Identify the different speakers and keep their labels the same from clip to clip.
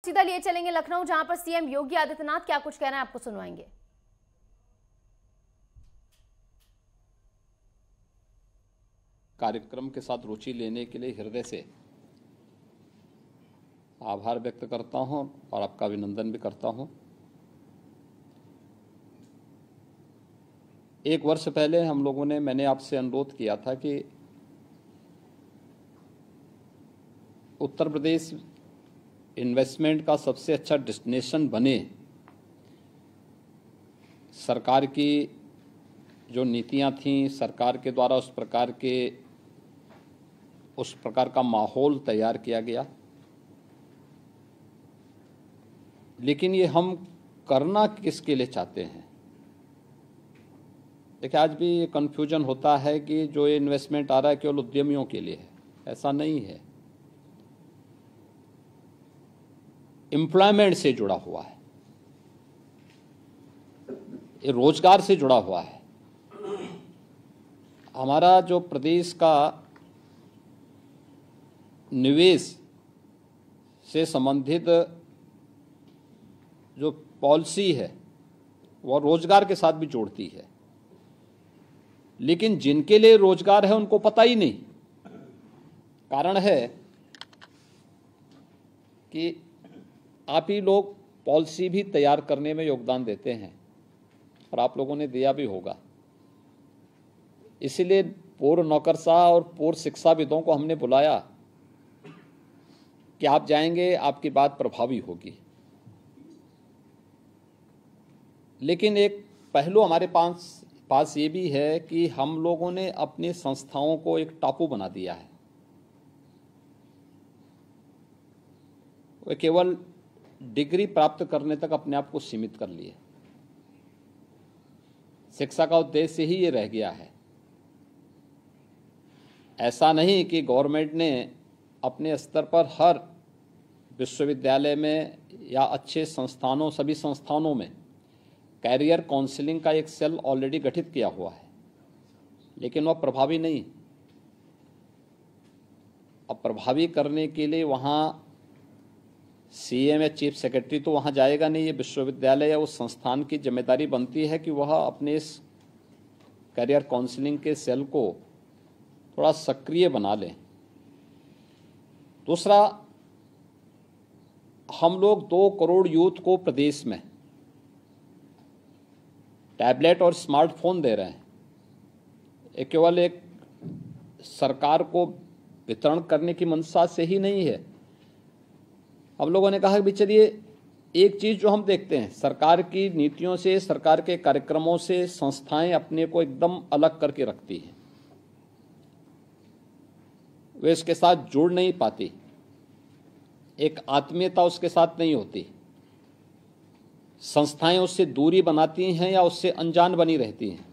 Speaker 1: सीधा लिए चलेंगे लखनऊ, जहां पर सीएम योगी आदित्यनाथ क्या कुछ कह रहे हैं आपको सुनवाएंगे।
Speaker 2: कार्यक्रम के साथ रुचि लेने के लिए हृदय से आभार व्यक्त करता हूं और आपका अभिनंदन भी करता हूं। एक वर्ष पहले मैंने आपसे अनुरोध किया था कि उत्तर प्रदेश इन्वेस्टमेंट का सबसे अच्छा डेस्टिनेशन बने। सरकार की जो नीतियां थीं, सरकार के द्वारा उस प्रकार का माहौल तैयार किया गया, लेकिन ये हम करना किसके लिए चाहते हैं। देखिए, आज भी कन्फ्यूजन होता है कि जो ये इन्वेस्टमेंट आ रहा है केवल उद्यमियों के लिए है। ऐसा नहीं है, एम्प्लॉयमेंट से जुड़ा हुआ है, ये रोजगार से जुड़ा हुआ है। हमारा जो प्रदेश का निवेश से संबंधित जो पॉलिसी है वो रोजगार के साथ भी जोड़ती है, लेकिन जिनके लिए रोजगार है उनको पता ही नहीं। कारण है कि आप ही लोग पॉलिसी भी तैयार करने में योगदान देते हैं और आप लोगों ने दिया भी होगा। इसीलिए पूर्व नौकरशाह और पूर्व शिक्षाविदों को हमने बुलाया कि आप जाएंगे, आपकी बात प्रभावी होगी। लेकिन एक पहलू हमारे पास ये भी है कि हम लोगों ने अपनी संस्थाओं को एक टापू बना दिया है। वे केवल डिग्री प्राप्त करने तक अपने आप को सीमित कर लिए। शिक्षा का उद्देश्य ही ये रह गया है। ऐसा नहीं कि गवर्नमेंट ने अपने स्तर पर हर विश्वविद्यालय में या अच्छे संस्थानों, सभी संस्थानों में कैरियर काउंसलिंग का एक सेल ऑलरेडी गठित किया हुआ है, लेकिन वह प्रभावी नहीं। अब प्रभावी करने के लिए वहाँ सीएम या चीफ सेक्रेटरी तो वहाँ जाएगा नहीं। ये विश्वविद्यालय या उस संस्थान की जिम्मेदारी बनती है कि वह अपने इस कैरियर काउंसलिंग के सेल को थोड़ा सक्रिय बना लें। दूसरा, हम लोग 2 करोड़ यूथ को प्रदेश में टैबलेट और स्मार्टफोन दे रहे हैं। ये केवल एक सरकार को वितरण करने की मंशा से ही नहीं है। हम लोगों ने कहा कि चलिए, एक चीज़ जो हम देखते हैं, सरकार की नीतियों से, सरकार के कार्यक्रमों से संस्थाएं अपने को एकदम अलग करके रखती हैं। वे इसके साथ जुड़ नहीं पाती, एक आत्मीयता उसके साथ नहीं होती। संस्थाएं उससे दूरी बनाती हैं या उससे अनजान बनी रहती हैं।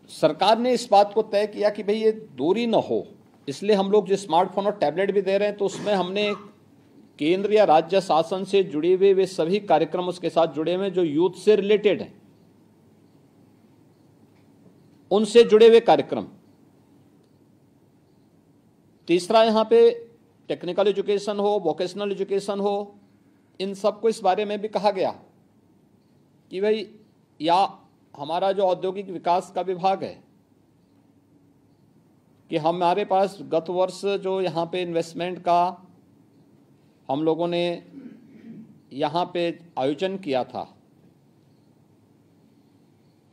Speaker 2: सरकार ने इस बात को तय किया कि भाई ये दूरी न हो, इसलिए हम लोग जो स्मार्टफोन और टैबलेट भी दे रहे हैं, तो उसमें हमने केंद्र या राज्य शासन से जुड़े हुए वे सभी कार्यक्रम उसके साथ जुड़े हुए जो यूथ से रिलेटेड हैं, उनसे जुड़े हुए कार्यक्रम। तीसरा, यहाँ पे टेक्निकल एजुकेशन हो, वोकेशनल एजुकेशन हो, इन सबको इस बारे में भी कहा गया कि भाई, या हमारा जो औद्योगिक विकास का विभाग है, कि हमारे पास गत वर्ष जो यहाँ पे इन्वेस्टमेंट का हम लोगों ने यहाँ पे आयोजन किया था,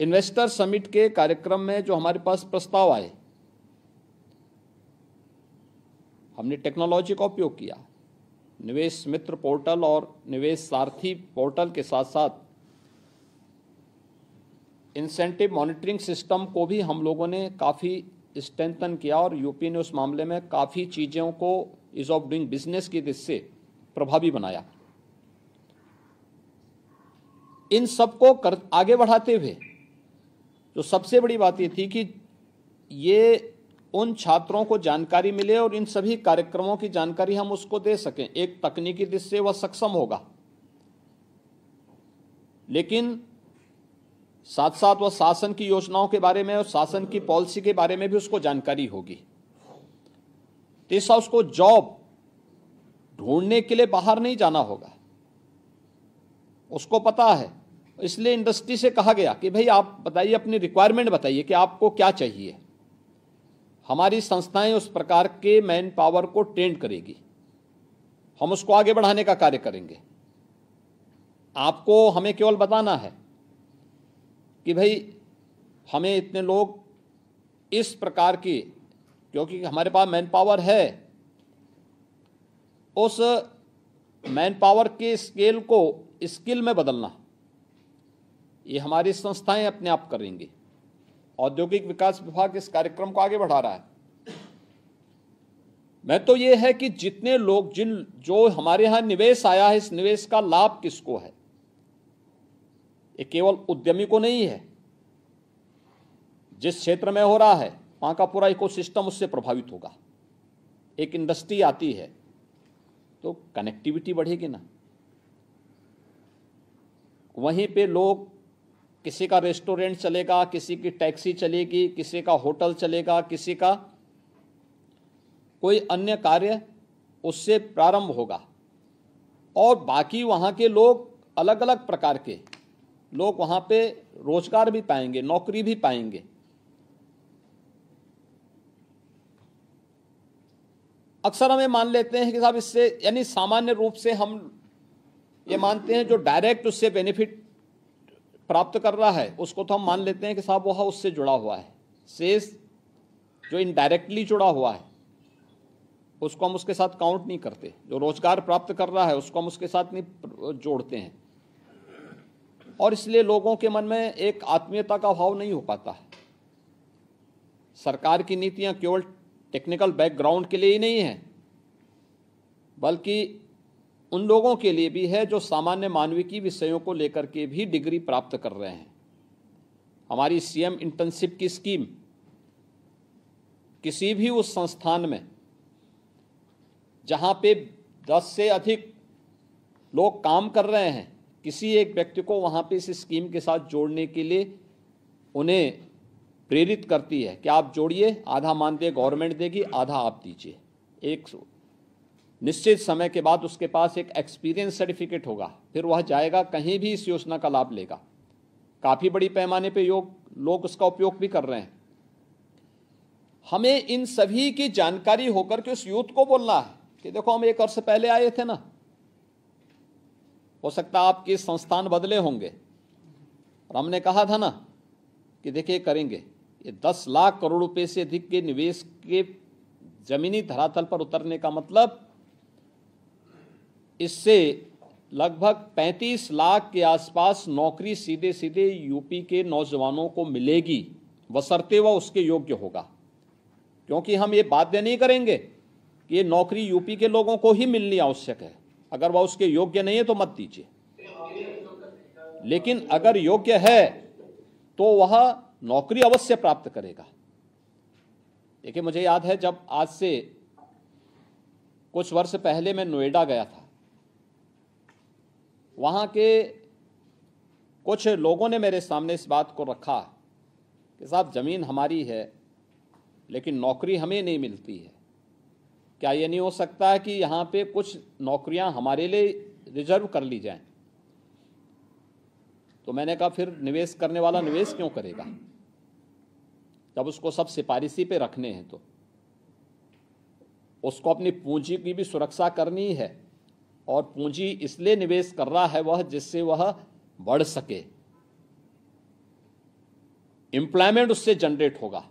Speaker 2: इन्वेस्टर समिट के कार्यक्रम में जो हमारे पास प्रस्ताव आए, हमने टेक्नोलॉजी का उपयोग किया। निवेश मित्र पोर्टल और निवेश सारथी पोर्टल के साथ साथ इंसेंटिव मॉनिटरिंग सिस्टम को भी हम लोगों ने काफ़ी स्ट्रेंथन किया और यूपी ने उस मामले में काफ़ी चीज़ों को ईज ऑफ डूइंग बिजनेस की दृष्टि से प्रभावी बनाया। इन सबको आगे बढ़ाते हुए जो सबसे बड़ी बात ये थी कि ये उन छात्रों को जानकारी मिले और इन सभी कार्यक्रमों की जानकारी हम उसको दे सकें। एक तकनीकी दृष्टि से वह सक्षम होगा, लेकिन साथ साथ वह शासन की योजनाओं के बारे में और शासन की पॉलिसी के बारे में भी उसको जानकारी होगी। तीसरा, उसको जॉब ढूंढने के लिए बाहर नहीं जाना होगा, उसको पता है। इसलिए इंडस्ट्री से कहा गया कि भाई आप बताइए, अपनी रिक्वायरमेंट बताइए कि आपको क्या चाहिए। हमारी संस्थाएं उस प्रकार के मैन पावर को ट्रेन करेगी, हम उसको आगे बढ़ाने का कार्य करेंगे। आपको हमें केवल बताना है कि भाई हमें इतने लोग इस प्रकार की, क्योंकि हमारे पास मैन पावर है, उस मैन पावर के स्केल को स्किल में बदलना, ये हमारी संस्थाएं अपने आप करेंगी। औद्योगिक विकास विभाग इस कार्यक्रम को आगे बढ़ा रहा है। मैं तो ये है कि जितने लोग जो हमारे यहां निवेश आया है, इस निवेश का लाभ किसको है? ये केवल उद्यमी को नहीं है, जिस क्षेत्र में हो रहा है वहां का पूरा इकोसिस्टम उससे प्रभावित होगा। एक इंडस्ट्री आती है तो कनेक्टिविटी बढ़ेगी ना, वहीं पे लोग, किसी का रेस्टोरेंट चलेगा, किसी की टैक्सी चलेगी, किसी का होटल चलेगा, किसी का कोई अन्य कार्य उससे प्रारंभ होगा, और बाकी वहाँ के लोग, अलग अलग प्रकार के लोग वहाँ पे रोजगार भी पाएंगे, नौकरी भी पाएंगे। अक्सर हमें मान लेते हैं कि साहब इससे, यानी सामान्य रूप से हम ये मानते हैं जो डायरेक्ट उससे बेनिफिट प्राप्त कर रहा है उसको तो हम मान लेते हैं कि साहब वह उससे जुड़ा हुआ है। शेष जो इनडायरेक्टली जुड़ा हुआ है उसको हम उसके साथ काउंट नहीं करते। जो रोजगार प्राप्त कर रहा है उसको हम उसके साथ नहीं जोड़ते हैं, और इसलिए लोगों के मन में एक आत्मीयता का भाव नहीं हो पाता है। सरकार की नीतियां केवल टेक्निकल बैकग्राउंड के लिए ही नहीं है, बल्कि उन लोगों के लिए भी है जो सामान्य मानविकी विषयों को लेकर के भी डिग्री प्राप्त कर रहे हैं। हमारी सीएम इंटर्नशिप की स्कीम किसी भी उस संस्थान में जहां पे 10 से अधिक लोग काम कर रहे हैं, किसी एक व्यक्ति को वहां पे इस स्कीम के साथ जोड़ने के लिए उन्हें प्रेरित करती है कि आप जोड़िए, आधा मानदेय गवर्नमेंट देगी, आधा आप दीजिए। एक निश्चित समय के बाद उसके पास एक एक्सपीरियंस सर्टिफिकेट होगा, फिर वह जाएगा कहीं भी इस योजना का लाभ लेगा। काफ़ी बड़ी पैमाने पे लोग उसका उपयोग भी कर रहे हैं। हमें इन सभी की जानकारी होकर के उस यूथ को बोलना है कि देखो हम 1 वर्ष पहले आए थे ना, हो सकता है आपके संस्थान बदले होंगे, और हमने कहा था ना कि देखिए करेंगे। ये 10 लाख करोड़ रुपए से अधिक के निवेश के जमीनी धरातल पर उतरने का मतलब, इससे लगभग 35 लाख के आसपास नौकरी सीधे सीधे यूपी के नौजवानों को मिलेगी, बशर्ते वह उसके योग्य होगा। क्योंकि हम ये बाध्य नहीं करेंगे कि ये नौकरी यूपी के लोगों को ही मिलनी आवश्यक है। अगर वह उसके योग्य नहीं है तो मत दीजिए, लेकिन अगर योग्य है तो वह नौकरी अवश्य प्राप्त करेगा। देखिए, मुझे याद है जब आज से कुछ वर्ष पहले मैं नोएडा गया था, वहाँ के कुछ लोगों ने मेरे सामने इस बात को रखा कि साहब ज़मीन हमारी है लेकिन नौकरी हमें नहीं मिलती है, क्या ये नहीं हो सकता है कि यहाँ पे कुछ नौकरियाँ हमारे लिए रिजर्व कर ली जाएं? तो मैंने कहा फिर निवेश करने वाला निवेश क्यों करेगा जब उसको सब सिफारिशी पे रखने हैं? तो उसको अपनी पूंजी की भी सुरक्षा करनी है, और पूंजी इसलिए निवेश कर रहा है वह जिससे वह बढ़ सके, एम्प्लॉयमेंट उससे जनरेट होगा।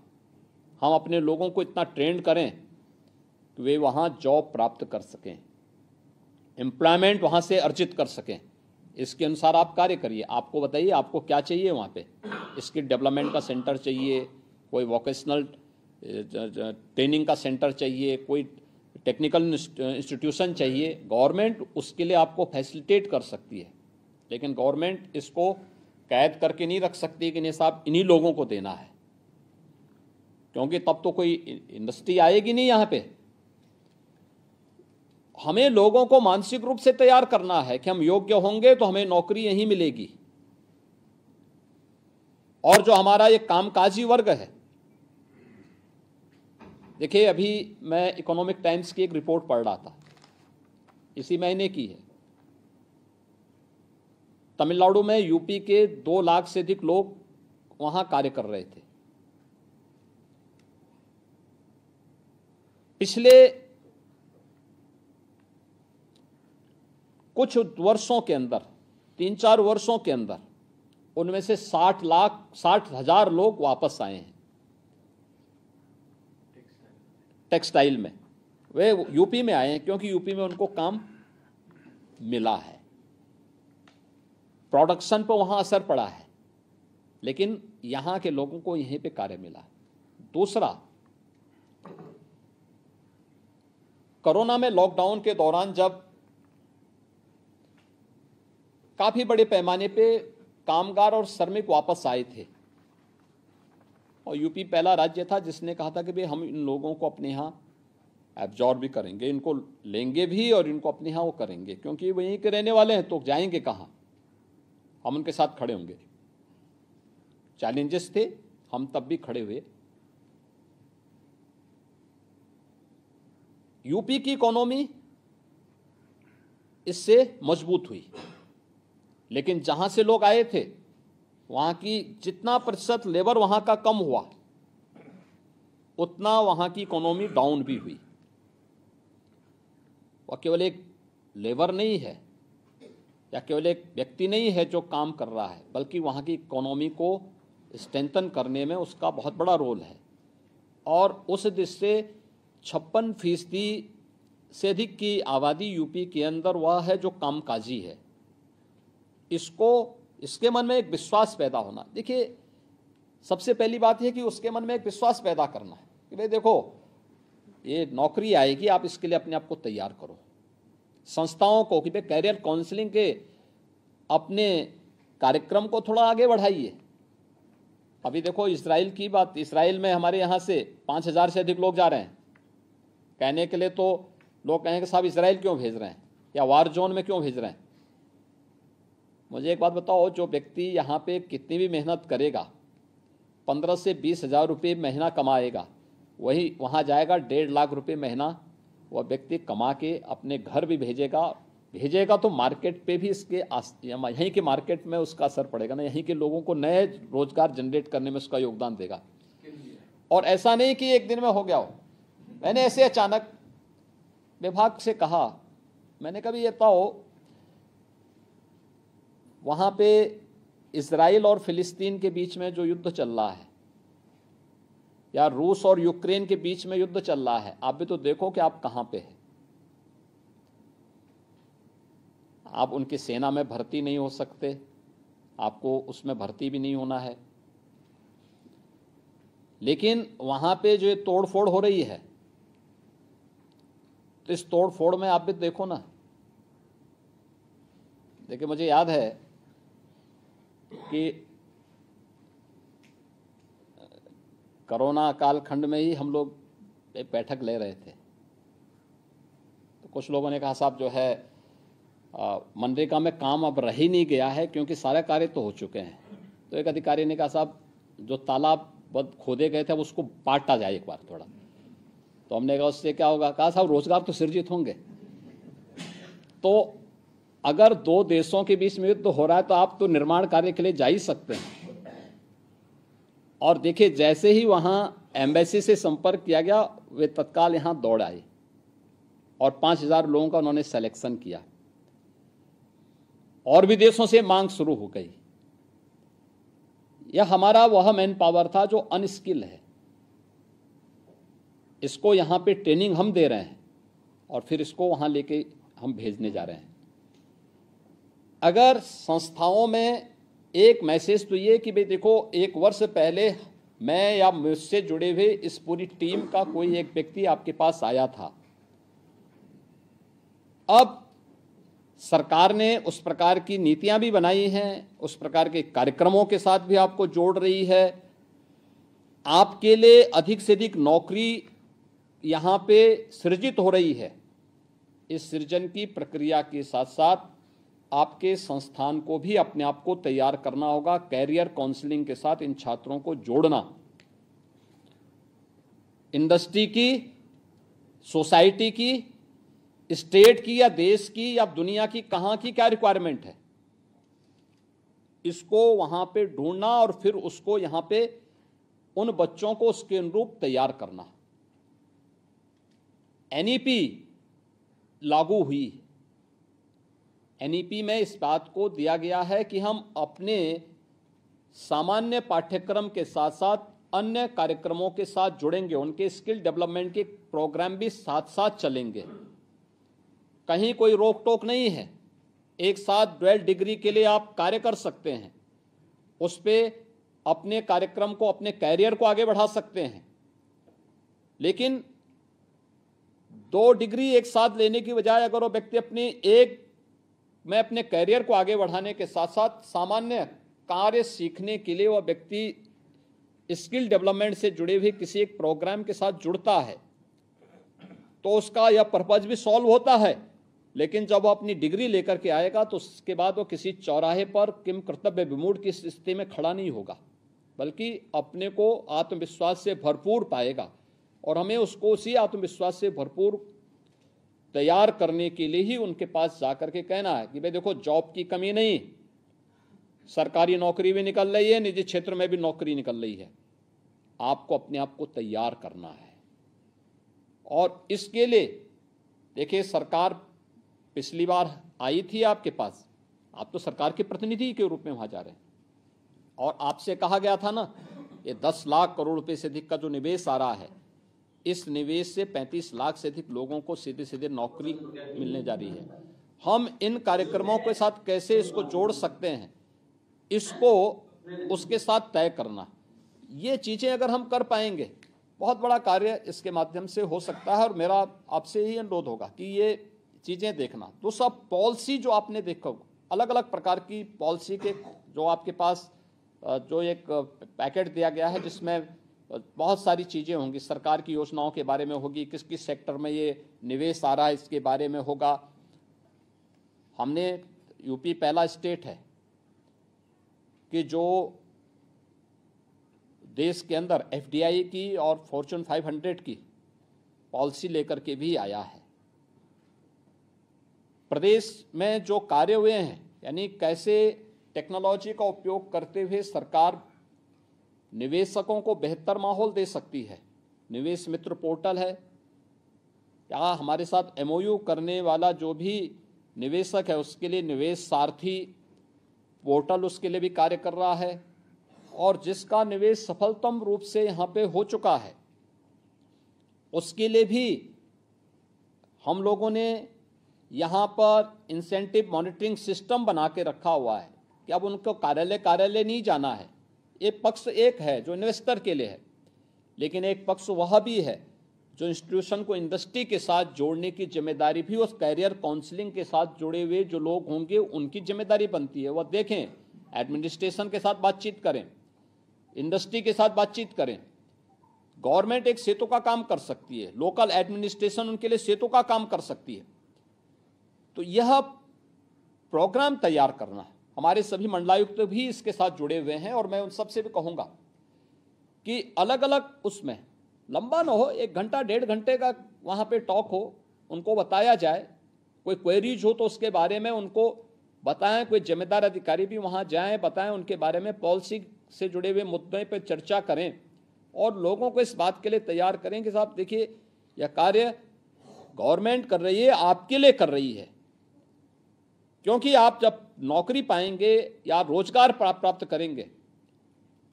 Speaker 2: हम अपने लोगों को इतना ट्रेंड करें कि वे वहाँ जॉब प्राप्त कर सकें, एम्प्लॉयमेंट वहाँ से अर्जित कर सकें। इसके अनुसार आप कार्य करिए। आपको बताइए आपको क्या चाहिए वहाँ पे? स्किल डेवलपमेंट का सेंटर चाहिए, कोई वोकेशनल ट्रेनिंग का सेंटर चाहिए, कोई टेक्निकल इंस्टीट्यूशन चाहिए। गवर्नमेंट उसके लिए आपको फैसिलिटेट कर सकती है, लेकिन गवर्नमेंट इसको कैद करके नहीं रख सकती कि नहीं साहब इन्हीं लोगों को देना है, क्योंकि तब तो कोई इंडस्ट्री आएगी नहीं यहाँ पे। हमें लोगों को मानसिक रूप से तैयार करना है कि हम योग्य होंगे तो हमें नौकरी यहीं मिलेगी, और जो हमारा ये कामकाजी वर्ग है देखिए, अभी मैं इकोनॉमिक टाइम्स की एक रिपोर्ट पढ़ रहा था, इसी महीने की है। तमिलनाडु में यूपी के 2 लाख से अधिक लोग वहां कार्य कर रहे थे। पिछले कुछ वर्षों के अंदर, 3-4 वर्षों के अंदर, उनमें से 60,000 लोग वापस आए हैं टेक्सटाइल में। वे यूपी में आए हैं क्योंकि यूपी में उनको काम मिला है, प्रोडक्शन पर वहां असर पड़ा है, लेकिन यहां के लोगों को यहीं पे कार्य मिला है। दूसरा, कोरोना में लॉकडाउन के दौरान जब काफी बड़े पैमाने पे कामगार और श्रमिक वापस आए थे, और यूपी पहला राज्य था जिसने कहा था कि भाई हम इन लोगों को अपने यहाँ एब्जॉर्ब भी करेंगे, इनको लेंगे भी और इनको अपने यहाँ वो करेंगे, क्योंकि वहीं के रहने वाले हैं तो जाएंगे कहाँ, हम उनके साथ खड़े होंगे। चैलेंजेस थे, हम तब भी खड़े हुए। यूपी की इकोनॉमी इससे मजबूत हुई, लेकिन जहां से लोग आए थे वहां की जितना प्रतिशत लेबर वहां का कम हुआ, उतना वहां की इकोनॉमी डाउन भी हुई। वह केवल एक लेबर नहीं है या केवल एक व्यक्ति नहीं है जो काम कर रहा है, बल्कि वहां की इकोनॉमी को स्ट्रेंथन करने में उसका बहुत बड़ा रोल है। और उस दृष्टि से 56% से अधिक की आबादी यूपी के अंदर वह है जो कामकाजी है। इसके मन में एक विश्वास पैदा होना। देखिए, सबसे पहली बात है कि उसके मन में एक विश्वास पैदा करना है कि भाई देखो, ये नौकरी आएगी, आप इसके लिए अपने आप को तैयार करो। संस्थाओं को कि भाई कैरियर काउंसलिंग के अपने कार्यक्रम को थोड़ा आगे बढ़ाइए। अभी देखो इजराइल की बात, इजराइल में हमारे यहाँ से 5,000 से अधिक लोग जा रहे हैं। कहने के लिए तो लोग कहेंगे साहब इजराइल क्यों भेज रहे हैं या वार जोन में क्यों भेज रहे हैं। मुझे एक बात बताओ, जो व्यक्ति यहाँ पे कितनी भी मेहनत करेगा, 15 से 20 हज़ार रुपये महीना कमाएगा, वही वहाँ जाएगा 1.5 लाख रुपये महीना वह व्यक्ति कमा के अपने घर भी भेजेगा तो मार्केट पे भी इसके यहीं के मार्केट में उसका असर पड़ेगा ना, यहीं के लोगों को नए रोजगार जनरेट करने में उसका योगदान देगा। और ऐसा नहीं कि एक दिन में हो गया हो। मैंने ऐसे अचानक विभाग से कहा, मैंने कभी ये बताओ, वहाँ पे इजराइल और फिलिस्तीन के बीच में जो युद्ध चल रहा है, या रूस और यूक्रेन के बीच में युद्ध चल रहा है, आप भी तो देखो कि आप कहाँ पे हैं। आप उनकी सेना में भर्ती नहीं हो सकते, आपको उसमें भर्ती भी नहीं होना है, लेकिन वहाँ पे जो तोड़फोड़ हो रही है, तो इस तोड़फोड़ में आप भी देखो ना। देखिए, मुझे याद है कि कोरोना कालखंड में ही हम लोग एक बैठक ले रहे थे, तो कुछ लोगों ने कहा साहब जो है मनरेगा में काम अब रह ही नहीं गया है क्योंकि सारे कार्य तो हो चुके हैं। तो एक अधिकारी ने कहा साहब जो तालाब खोदे गए थे अब उसको पाटा जाए एक बार थोड़ा। तो हमने कहा उससे क्या होगा, कहा साहब रोजगार तो सृजित होंगे। तो अगर 2 देशों के बीच में युद्ध हो रहा है तो आप तो निर्माण कार्य के लिए जा ही सकते हैं। और देखिए, जैसे ही वहां एम्बेसी से संपर्क किया गया, वे तत्काल यहां दौड़ आए और 5,000 लोगों का उन्होंने सिलेक्शन किया। और भी देशों से मांग शुरू हो गई। यह हमारा वह मैन पावर था जो अनस्किल है, इसको यहां पे ट्रेनिंग हम दे रहे हैं और फिर इसको वहां लेके हम भेजने जा रहे हैं। अगर संस्थाओं में एक मैसेज तो ये कि भाई देखो, 1 वर्ष पहले मैं या मुझसे जुड़े हुए इस पूरी टीम का कोई एक व्यक्ति आपके पास आया था, अब सरकार ने उस प्रकार की नीतियां भी बनाई हैं, उस प्रकार के कार्यक्रमों के साथ भी आपको जोड़ रही है। आपके लिए अधिक से अधिक नौकरी यहाँ पे सृजित हो रही है। इस सृजन की प्रक्रिया के साथ साथ आपके संस्थान को भी अपने आप को तैयार करना होगा, कैरियर काउंसलिंग के साथ इन छात्रों को जोड़ना। इंडस्ट्री की, सोसाइटी की, स्टेट की या देश की या दुनिया की कहाँ की क्या रिक्वायरमेंट है, इसको वहां पे ढूंढना और फिर उसको यहां पे उन बच्चों को उसके अनुरूप तैयार करना। एनईपी लागू हुई। एनईपी में इस बात को दिया गया है कि हम अपने सामान्य पाठ्यक्रम के साथ साथ अन्य कार्यक्रमों के साथ जुड़ेंगे, उनके स्किल डेवलपमेंट के प्रोग्राम भी साथ साथ चलेंगे। कहीं कोई रोक टोक नहीं है, एक साथ ड्वेल डिग्री के लिए आप कार्य कर सकते हैं, उस पर अपने कार्यक्रम को, अपने कैरियर को आगे बढ़ा सकते हैं। लेकिन 2 डिग्री एक साथ लेने की बजाय अगर वो व्यक्ति अपने कैरियर को आगे बढ़ाने के साथ साथ सामान्य कार्य सीखने के लिए वह व्यक्ति स्किल डेवलपमेंट से जुड़े हुए किसी एक प्रोग्राम के साथ जुड़ता है, तो उसका यह पर्पज भी सॉल्व होता है। लेकिन जब वो अपनी डिग्री लेकर के आएगा तो उसके बाद वो किसी चौराहे पर किम कर्तव्य विमूढ़ की स्थिति में खड़ा नहीं होगा, बल्कि अपने को आत्मविश्वास से भरपूर पाएगा। और हमें उसको उसी आत्मविश्वास से भरपूर तैयार करने के लिए ही उनके पास जाकर के कहना है कि भाई देखो, जॉब की कमी नहीं, सरकारी नौकरी भी निकल रही है, निजी क्षेत्र में भी नौकरी निकल रही है, आपको अपने आप को तैयार करना है। और इसके लिए देखिए, सरकार पिछली बार आई थी आपके पास, आप तो सरकार के प्रतिनिधि के रूप में वहां जा रहे हैं, और आपसे कहा गया था ना, ये 10 लाख करोड़ रुपए से अधिक का जो निवेश आ रहा है, इस निवेश से 35 लाख से अधिक लोगों को सीधे सीधे नौकरी मिलने जा रही है। हम इन कार्यक्रमों के साथ कैसे इसको जोड़ सकते हैं, इसको उसके साथ तय करना, ये चीज़ें अगर हम कर पाएंगे, बहुत बड़ा कार्य इसके माध्यम से हो सकता है। और मेरा आपसे ही अनुरोध होगा कि ये चीज़ें देखना। तो सब पॉलिसी जो आपने देखा, अलग अलग प्रकार की पॉलिसी के जो आपके पास जो एक पैकेट दिया गया है, जिसमें बहुत सारी चीज़ें होंगी, सरकार की योजनाओं के बारे में होगी, किस किस सेक्टर में ये निवेश आ रहा है इसके बारे में होगा। हमने यूपी पहला स्टेट है कि जो देश के अंदर एफडीआई की और फॉर्च्यून 500 की पॉलिसी लेकर के भी आया है। प्रदेश में जो कार्य हुए हैं, यानी कैसे टेक्नोलॉजी का उपयोग करते हुए सरकार निवेशकों को बेहतर माहौल दे सकती है। निवेश मित्र पोर्टल है, या हमारे साथ एमओयू करने वाला जो भी निवेशक है उसके लिए निवेश सारथी पोर्टल उसके लिए भी कार्य कर रहा है। और जिसका निवेश सफलतम रूप से यहाँ पे हो चुका है, उसके लिए भी हम लोगों ने यहाँ पर इंसेंटिव मॉनिटरिंग सिस्टम बना के रखा हुआ है कि अब उनको कार्यालय नहीं जाना है। एक पक्ष एक है जो इन्वेस्टर के लिए है, लेकिन एक पक्ष वह भी है जो इंस्टीट्यूशन को इंडस्ट्री के साथ जोड़ने की जिम्मेदारी भी उस कैरियर काउंसलिंग के साथ जुड़े हुए जो लोग होंगे उनकी जिम्मेदारी बनती है। वह देखें, एडमिनिस्ट्रेशन के साथ बातचीत करें, इंडस्ट्री के साथ बातचीत करें। गवर्नमेंट एक सेतु का काम कर सकती है, लोकल एडमिनिस्ट्रेशन उनके लिए सेतु का काम कर सकती है। तो यह प्रोग्राम तैयार करना, हमारे सभी मंडलायुक्त भी इसके साथ जुड़े हुए हैं। और मैं उन सबसे भी कहूँगा कि अलग अलग उसमें लंबा ना हो, 1 घंटा 1.5 घंटे का वहाँ पे टॉक हो, उनको बताया जाए। कोई क्वेरीज हो तो उसके बारे में उनको बताएं, कोई जिम्मेदार अधिकारी भी वहाँ जाएं, बताएं उनके बारे में, पॉलिसी से जुड़े हुए मुद्दे पर चर्चा करें और लोगों को इस बात के लिए तैयार करें कि साहब देखिए, यह कार्य गवर्नमेंट कर रही है, आपके लिए कर रही है। क्योंकि आप जब नौकरी पाएंगे या रोजगार प्राप्त करेंगे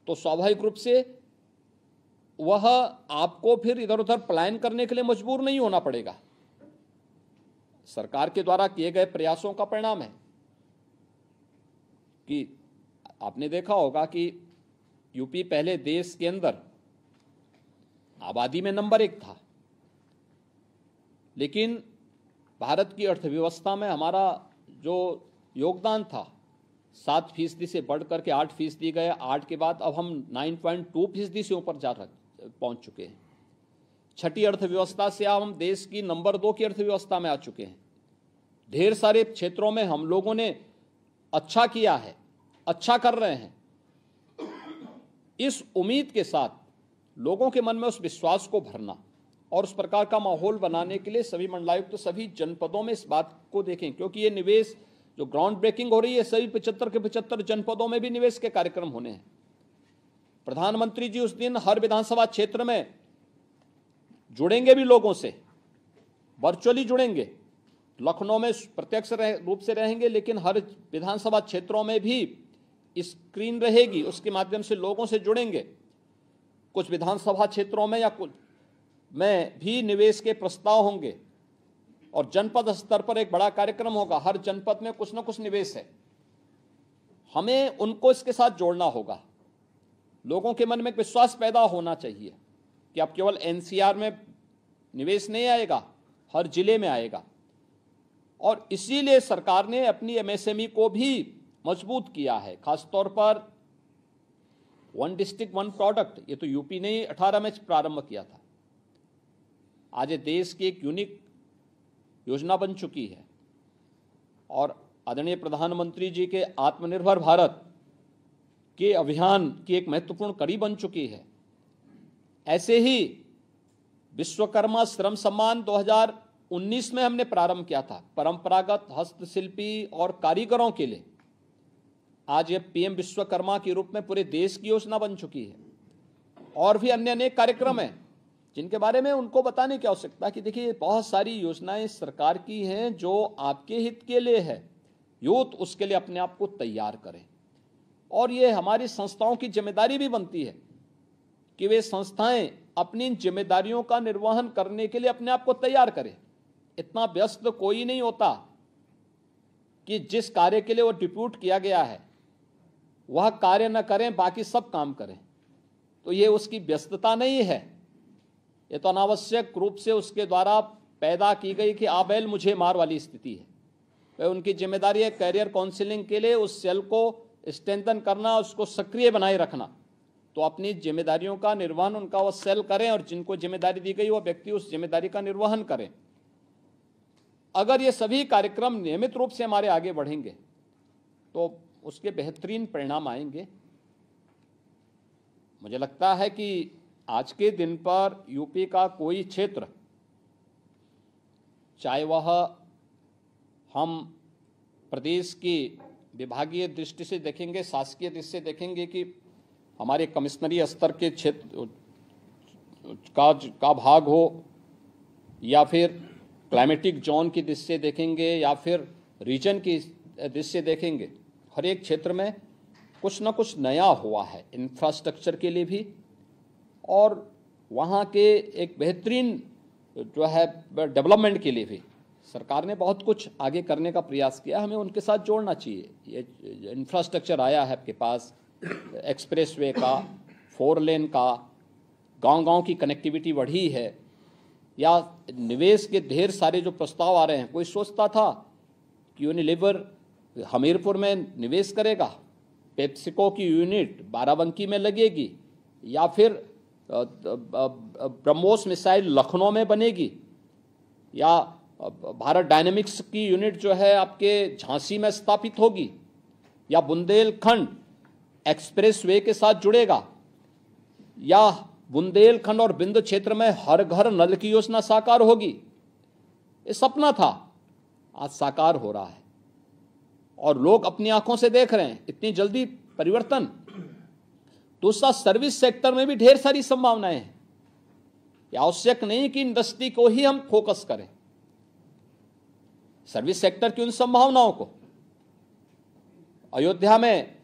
Speaker 2: तो स्वाभाविक रूप से वह आपको फिर इधर उधर पलायन करने के लिए मजबूर नहीं होना पड़ेगा। सरकार के द्वारा किए गए प्रयासों का परिणाम है कि आपने देखा होगा कि यूपी पहले देश के अंदर आबादी में नंबर 1 था, लेकिन भारत की अर्थव्यवस्था में हमारा जो योगदान था 7% से बढ़ करके 8% गए। 8 के बाद अब हम 9.2% से ऊपर पहुंच चुके हैं। छठी अर्थव्यवस्था से अब हम देश की नंबर 2 की अर्थव्यवस्था में आ चुके हैं। ढेर सारे क्षेत्रों में हम लोगों ने अच्छा किया है, अच्छा कर रहे हैं। इस उम्मीद के साथ लोगों के मन में उस विश्वास को भरना और उस प्रकार का माहौल बनाने के लिए सभी मंडलायुक्त तो सभी जनपदों में इस बात को देखें, क्योंकि ये निवेश जो ग्राउंड ब्रेकिंग हो रही है सभी 75 के 75 जनपदों में भी निवेश के कार्यक्रम होने हैं। प्रधानमंत्री जी उस दिन हर विधानसभा क्षेत्र में जुड़ेंगे भी लोगों से, वर्चुअली जुड़ेंगे, लखनऊ में प्रत्यक्ष रूप से रहेंगे, लेकिन हर विधानसभा क्षेत्रों में भी स्क्रीन रहेगी, उसके माध्यम से लोगों से जुड़ेंगे। कुछ विधानसभा क्षेत्रों में या कुछ में भी निवेश के प्रस्ताव होंगे और जनपद स्तर पर एक बड़ा कार्यक्रम होगा। हर जनपद में कुछ न कुछ निवेश है, हमें उनको इसके साथ जोड़ना होगा। लोगों के मन में एक विश्वास पैदा होना चाहिए कि अब केवल एनसीआर में निवेश नहीं आएगा, हर जिले में आएगा। और इसीलिए सरकार ने अपनी एमएसएमई को भी मजबूत किया है, खासतौर पर वन डिस्ट्रिक्ट वन प्रोडक्ट, ये तो यूपी ने 18 में प्रारंभ किया था। आज ये देश की एक यूनिक योजना बन चुकी है और आदरणीय प्रधानमंत्री जी के आत्मनिर्भर भारत के अभियान की एक महत्वपूर्ण कड़ी बन चुकी है। ऐसे ही विश्वकर्मा श्रम सम्मान 2019 में हमने प्रारंभ किया था परंपरागत हस्तशिल्पी और कारीगरों के लिए। आज ये पीएम विश्वकर्मा के रूप में पूरे देश की योजना बन चुकी है और भी अन्य अनेक कार्यक्रम हैं जिनके बारे में उनको बताने की आवश्यकता कि देखिए बहुत सारी योजनाएं सरकार की हैं जो आपके हित के लिए है। यूथ उसके लिए अपने आप को तैयार करें और ये हमारी संस्थाओं की जिम्मेदारी भी बनती है कि वे संस्थाएं अपनी जिम्मेदारियों का निर्वहन करने के लिए अपने आप को तैयार करें। इतना व्यस्त कोई नहीं होता कि जिस कार्य के लिए वो डिप्यूट किया गया है वह कार्य न करें, बाकी सब काम करें। तो ये उसकी व्यस्तता नहीं है, ये तो अनावश्यक रूप से उसके द्वारा पैदा की गई कि आबैल मुझे मार वाली स्थिति है। वह उनकी जिम्मेदारी है कैरियर काउंसलिंग के लिए उस सेल को स्ट्रेंथन करना, उसको सक्रिय बनाए रखना। तो अपनी जिम्मेदारियों का निर्वहन उनका वो सेल करें और जिनको जिम्मेदारी दी गई वो व्यक्ति उस जिम्मेदारी का निर्वहन करें। अगर ये सभी कार्यक्रम नियमित रूप से हमारे आगे बढ़ेंगे तो उसके बेहतरीन परिणाम आएंगे। मुझे लगता है कि आज के दिन पर यूपी का कोई क्षेत्र, चाहे वह हम प्रदेश की विभागीय दृष्टि से देखेंगे, शासकीय दृष्टि से देखेंगे कि हमारे कमिश्नरी स्तर के क्षेत्र का भाग हो या फिर क्लाइमेटिक जोन की दृष्टि से देखेंगे या फिर रीजन की दृष्टि से देखेंगे, हर एक क्षेत्र में कुछ न कुछ नया हुआ है इंफ्रास्ट्रक्चर के लिए भी और वहाँ के एक बेहतरीन जो है डेवलपमेंट के लिए भी। सरकार ने बहुत कुछ आगे करने का प्रयास किया, हमें उनके साथ जोड़ना चाहिए। ये इंफ्रास्ट्रक्चर आया है आपके पास, एक्सप्रेसवे का, 4 लेन का, गांव-गांव की कनेक्टिविटी बढ़ी है, या निवेश के ढेर सारे जो प्रस्ताव आ रहे हैं। कोई सोचता था कि यूनिलीवर हमीरपुर में निवेश करेगा, पेप्सिको की यूनिट बाराबंकी में लगेगी, या फिर ब्रह्मोस मिसाइल लखनऊ में बनेगी, या भारत डायनेमिक्स की यूनिट जो है आपके झांसी में स्थापित होगी, या बुंदेलखंड एक्सप्रेसवे के साथ जुड़ेगा, या बुंदेलखंड और बिंद क्षेत्र में हर घर नल की योजना साकार होगी। ये सपना था, आज साकार हो रहा है और लोग अपनी आंखों से देख रहे हैं इतनी जल्दी परिवर्तन। दूसरा, सर्विस सेक्टर में भी ढेर सारी संभावनाएं हैं। ये आवश्यक नहीं कि इंडस्ट्री को ही हम फोकस करें, सर्विस सेक्टर की उन संभावनाओं को। अयोध्या में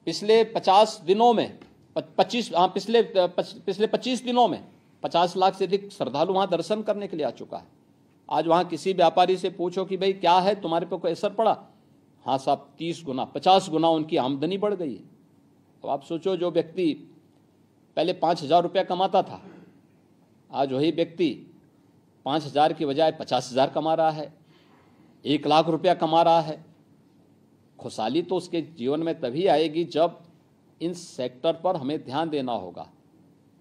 Speaker 2: पिछले 50 दिनों में पिछले 25 दिनों में 50 लाख से अधिक श्रद्धालु वहां दर्शन करने के लिए आ चुका है। आज वहां किसी व्यापारी से पूछो कि भाई क्या है, तुम्हारे पे कोई असर पड़ा? हाँ साहब, 30 गुना 50 गुना उनकी आमदनी बढ़ गई है। अब आप सोचो, जो व्यक्ति पहले 5,000 रुपया कमाता था, आज वही व्यक्ति 5,000 की बजाय 50,000 कमा रहा है, 1 लाख रुपया कमा रहा है। खुशहाली तो उसके जीवन में तभी आएगी जब इन सेक्टर पर हमें ध्यान देना होगा।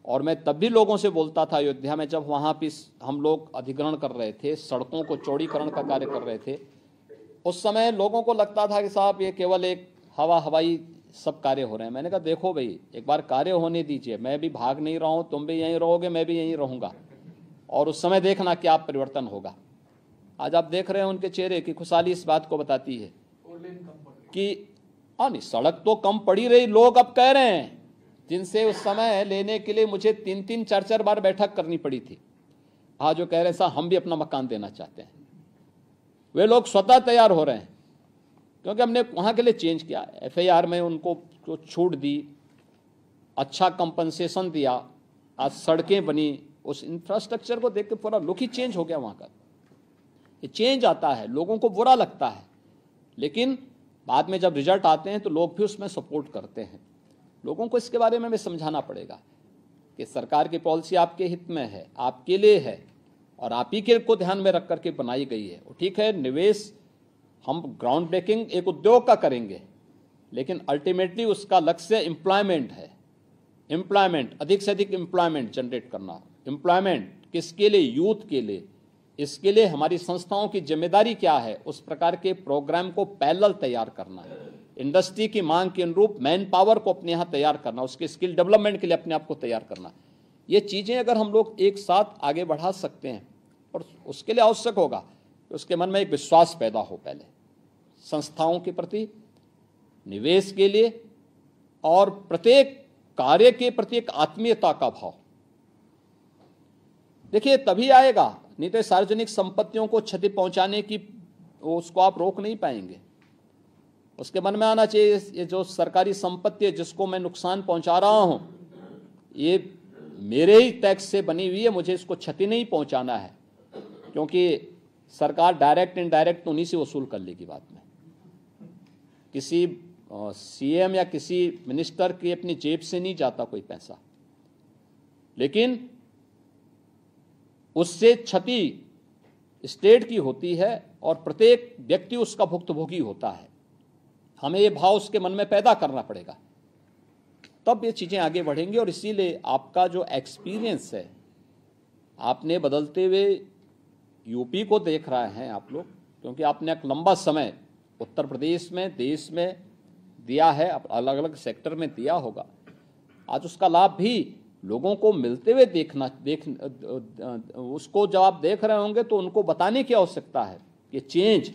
Speaker 2: और मैं तब भी लोगों से बोलता था, अयोध्या में जब वहाँ पे हम लोग अधिग्रहण कर रहे थे, सड़कों को चौड़ीकरण का कार्य कर रहे थे, उस समय लोगों को लगता था कि साहब ये केवल एक हवाई सब कार्य हो रहे हैं। मैंने कहा देखो भाई, एक बार कार्य होने दीजिए, मैं भी भाग नहीं रहा हूँ, तुम भी यहीं रहोगे, मैं भी यहीं रहूँगा, और उस समय देखना क्या परिवर्तन होगा। आज आप देख रहे हैं उनके चेहरे की खुशहाली इस बात को बताती है कि नहीं, सड़क तो कम पड़ी रही, लोग अब कह रहे हैं जिनसे उस समय लेने के लिए मुझे 3-3, 4-4 बार बैठक करनी पड़ी थी, आज जो कह रहे हैं साहब हम भी अपना मकान देना चाहते हैं, वे लोग स्वतः तैयार हो रहे हैं, क्योंकि हमने वहाँ के लिए चेंज किया। FAR में उनको छूट दी, अच्छा कंपनसेशन दिया, आज सड़कें बनी, उस इंफ्रास्ट्रक्चर को देख के पूरा लुक ही चेंज हो गया वहाँ का। ये चेंज आता है, लोगों को बुरा लगता है, लेकिन बाद में जब रिजल्ट आते हैं तो लोग भी उसमें सपोर्ट करते हैं। लोगों को इसके बारे में हमें समझाना पड़ेगा कि सरकार की पॉलिसी आपके हित में है, आपके लिए है, और आप ही के को ध्यान में रख करके बनाई गई है। ठीक है, निवेश हम ग्राउंड ब्रेकिंग एक उद्योग का करेंगे, लेकिन अल्टीमेटली उसका लक्ष्य एम्प्लॉयमेंट है। एम्प्लॉयमेंट, अधिक से अधिक एम्प्लॉयमेंट जनरेट करना। एम्प्लॉयमेंट किसके लिए? यूथ के लिए। इसके लिए हमारी संस्थाओं की जिम्मेदारी क्या है? उस प्रकार के प्रोग्राम को पैरेलल तैयार करना है, इंडस्ट्री की मांग के अनुरूप मैन पावर को अपने यहाँ तैयार करना, उसके स्किल डेवलपमेंट के लिए अपने आप को तैयार करना। ये चीज़ें अगर हम लोग एक साथ आगे बढ़ा सकते हैं, और उसके लिए आवश्यक होगा कि उसके मन में एक विश्वास पैदा हो, पहले संस्थाओं के प्रति, निवेश के लिए, और प्रत्येक कार्य के प्रति एक आत्मीयता का भाव। देखिए तभी आएगा, नहीं तो सार्वजनिक संपत्तियों को क्षति पहुंचाने की उसको आप रोक नहीं पाएंगे। उसके मन में आना चाहिए ये जो सरकारी संपत्ति है जिसको मैं नुकसान पहुंचा रहा हूं, ये मेरे ही टैक्स से बनी हुई है, मुझे इसको क्षति नहीं पहुंचाना है, क्योंकि सरकार डायरेक्ट इनडायरेक्ट तो उन्हीं से वसूल कर लेगी बाद में। किसी CM या किसी मिनिस्टर की अपनी जेब से नहीं जाता कोई पैसा, लेकिन उससे क्षति स्टेट की होती है और प्रत्येक व्यक्ति उसका भुक्तभोगी होता है। हमें ये भाव उसके मन में पैदा करना पड़ेगा, तब ये चीज़ें आगे बढ़ेंगी। और इसीलिए आपका जो एक्सपीरियंस है, आपने बदलते हुए यूपी को देख रहे हैं आप लोग, क्योंकि आपने एक लंबा समय उत्तर प्रदेश में, देश में दिया है, अलग अलग सेक्टर में दिया होगा। आज उसका लाभ भी लोगों को मिलते हुए उसको जब आप देख रहे होंगे तो उनको बताने की आवश्यकता है कि चेंज